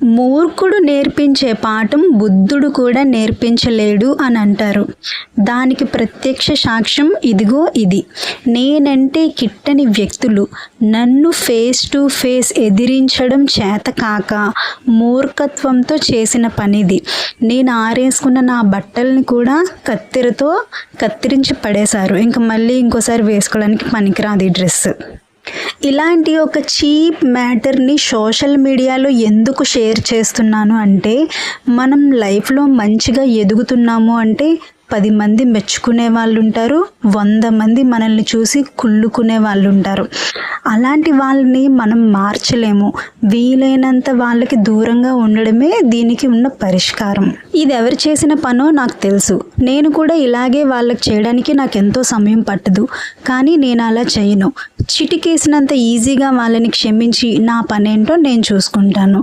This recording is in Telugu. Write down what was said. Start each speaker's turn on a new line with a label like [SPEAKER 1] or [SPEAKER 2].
[SPEAKER 1] మూర్ఖుడు నేర్పించే పాఠం బుద్ధుడు కూడా నేర్పించలేడు అని అంటారు. దానికి ప్రత్యక్ష సాక్ష్యం ఇదిగో ఇది. నేనంటే కిట్టని వ్యక్తులు నన్ను ఫేస్ టు ఫేస్ ఎదిరించడం చేతకాక మూర్ఖత్వంతో చేసిన పనిది. నేను ఆరేసుకున్న నా బట్టల్ని కూడా కత్తెరతో కత్తిరించి పడేశారు. ఇంక మళ్ళీ ఇంకోసారి వేసుకోవడానికి పనికిరాదు ఈ డ్రెస్. ఇలాంటి ఒక చీప్ మ్యాటర్ని సోషల్ మీడియాలో ఎందుకు షేర్ చేస్తున్నాను అంటే, మనం లైఫ్లో మంచిగా ఎదుగుతున్నాము అంటే 10 మంది మెచ్చుకునే వాళ్ళు ఉంటారు, 100 మంది మనల్ని చూసి కుళ్ళుకునే వాళ్ళు ఉంటారు. అలాంటి వాళ్ళని మనం మార్చలేము. వీలైనంత వాళ్ళకి దూరంగా ఉండడమే దీనికి ఉన్న పరిష్కారం. ఇది ఎవరు చేసిన పనో నాకు తెలుసు. నేను కూడా ఇలాగే వాళ్ళకి చేయడానికి నాకు ఎంతో సమయం పట్టదు. కానీ నేను అలా చేయను. చిటికేసినంత ఈజీగా వాళ్ళని క్షమించి నా పనేంటో నేను చూసుకుంటాను.